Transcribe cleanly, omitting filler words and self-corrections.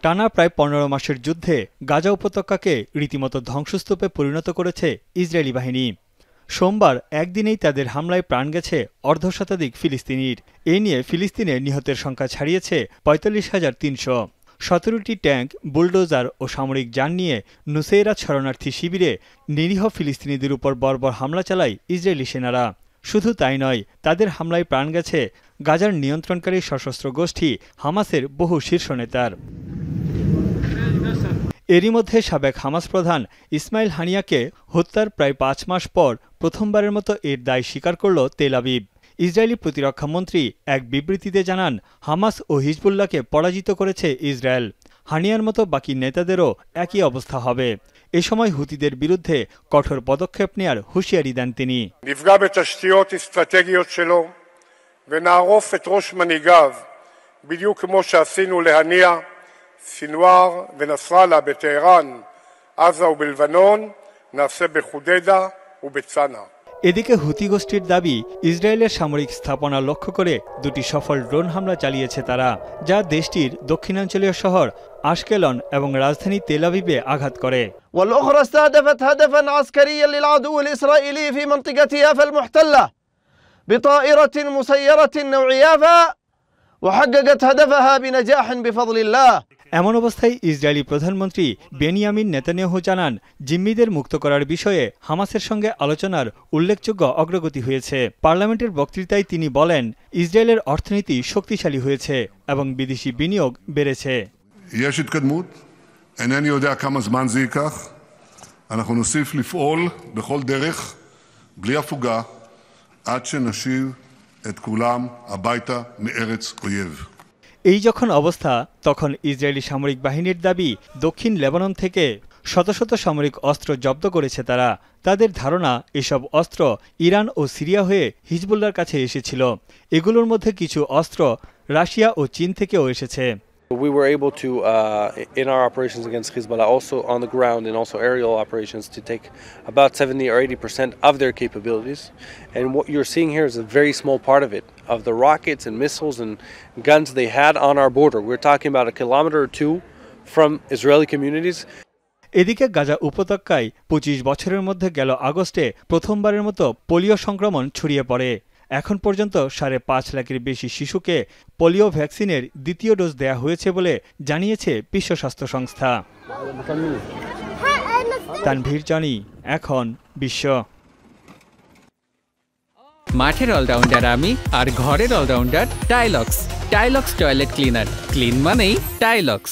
টানা প্রায় ১৫ মাসের যুদ্ধে গাজা উপত্যকাকে রীতিমতো ধ্বংসস্তূপে পরিণত করেছে ইসরায়েলি বাহিনী। সোমবার একদিনেই তাদের হামলায় প্রাণ গেছে অর্ধশতাধিক ফিলিস্তিনির। এ নিয়ে ফিলিস্তিনে নিহতের সংখ্যা ছাড়িয়েছে ৪৫,৩০০। ১৭টি ট্যাঙ্ক, বুলডোজার ও সামরিক যান নিয়ে নুসেইরাত শরণার্থী শিবিরে নিরীহ ফিলিস্তিনিদের উপর বর্বর হামলা চালায় ইসরায়েলি সেনারা। শুধু তাই নয়, তাদের হামলায় প্রাণ গেছে গাজার নিয়ন্ত্রণকারী সশস্ত্র গোষ্ঠী হামাসের বহু শীর্ষ নেতার। এরই মধ্যে সাবেক হামাস প্রধান ইসমাইল হানিয়াকে হত্যার প্রায় ৫ মাস পর প্রথমবারের মতো এর দায় স্বীকার করল তেল আবিব। ইসরায়েলি প্রতিরক্ষামন্ত্রী এক বিবৃতিতে জানান, হামাস ও হিজবুল্লাহকে পরাজিত করেছে ইসরায়েল। হানিয়ার মতো বাকি নেতাদেরও একই অবস্থা হবে। এ সময় হুতিদের বিরুদ্ধে কঠোর পদক্ষেপ নেয়ার হুঁশিয়ারি দেন তিনি। נפגע בתשתיות אסטרטגיות שלו ונערוף את ראש מנהיגיו בדיוק כמו שעשינו להניע סינואר ונסראללה בטהרן, עזה ובלבנון, נעשה בחודדה ובצנע। এদিকে হুতি গোষ্ঠীর দাবি, ইসরায়েলের সামরিক স্থাপনা লক্ষ্য করে দুটি সফল ড্রোন হামলা চালিয়েছে তারা, যা দেশটির দক্ষিণাঞ্চলীয় শহর আশকেলন এবং রাজধানী তেল আবিবে আঘাত করে। والأخرى استهدفت هدفا عسكريا للعدو الإسرائيلي في منطقة يافا المحتلة بطائرة مسيرة نوع يافا وحققت هدفها بنجاح بفضل الله। এমন অবস্থায় ইসরায়েলি প্রধানমন্ত্রী বেনিয়ামিন নেতানিয়াহু জানান, জিম্মিদের মুক্ত করার বিষয়ে হামাসের সঙ্গে আলোচনার উল্লেখযোগ্য অগ্রগতি হয়েছে। পার্লামেন্টের বক্তৃতায় তিনি বলেন, ইসরায়েলের অর্থনীতি শক্তিশালী হয়েছে এবং বিদেশি বিনিয়োগ বেড়েছে। יש התקדמות, אינני יודע כמה זמן זה ייקח. אנחנו נוסיף לפעול בכל דרך, בלי הפוגה, עד שנשיב את כולם הביתה מארץ אויב. এই যখন অবস্থা, তখন ইসরায়েলি সামরিক বাহিনীর দাবি, দক্ষিণ লেবানন থেকে শত শত সামরিক অস্ত্র জব্দ করেছে তারা। তাদের ধারণা, এসব অস্ত্র ইরান ও সিরিয়া হয়ে হিজবুল্লাহর কাছে এসেছিল। এগুলোর মধ্যে কিছু অস্ত্র রাশিয়া ও চীন থেকেও এসেছে। We were able to, in our operations against Hezbollah, also on the ground and also aerial operations, to take about 70 or 80% of their capabilities. And what you're seeing here is a very small part of it, of the rockets and missiles and guns they had on our border. We're talking about a kilometer or two from Israeli communities. এদিকে গাজা উপত্যকায় ২৫ বছরের মধ্যে গেল আগস্টে প্রথমবারের মতো polio সংক্রমণ ছড়িয়ে পড়ে। এখন পর্যন্ত ৫.৫ লাখের বেশি শিশুকে পোলিও ভ্যাকসিনের দ্বিতীয় ডোজ দেয়া হয়েছে বলে জানিয়েছে বিশ্ব স্বাস্থ্য সংস্থা। তানভীর জনি, এখন বিশ্ব। মাঠের অলরাউন্ডার আমি, আর ঘরের allrounder Tylox. Tylox toilet cleaner, clean মানেই টাইলক্স।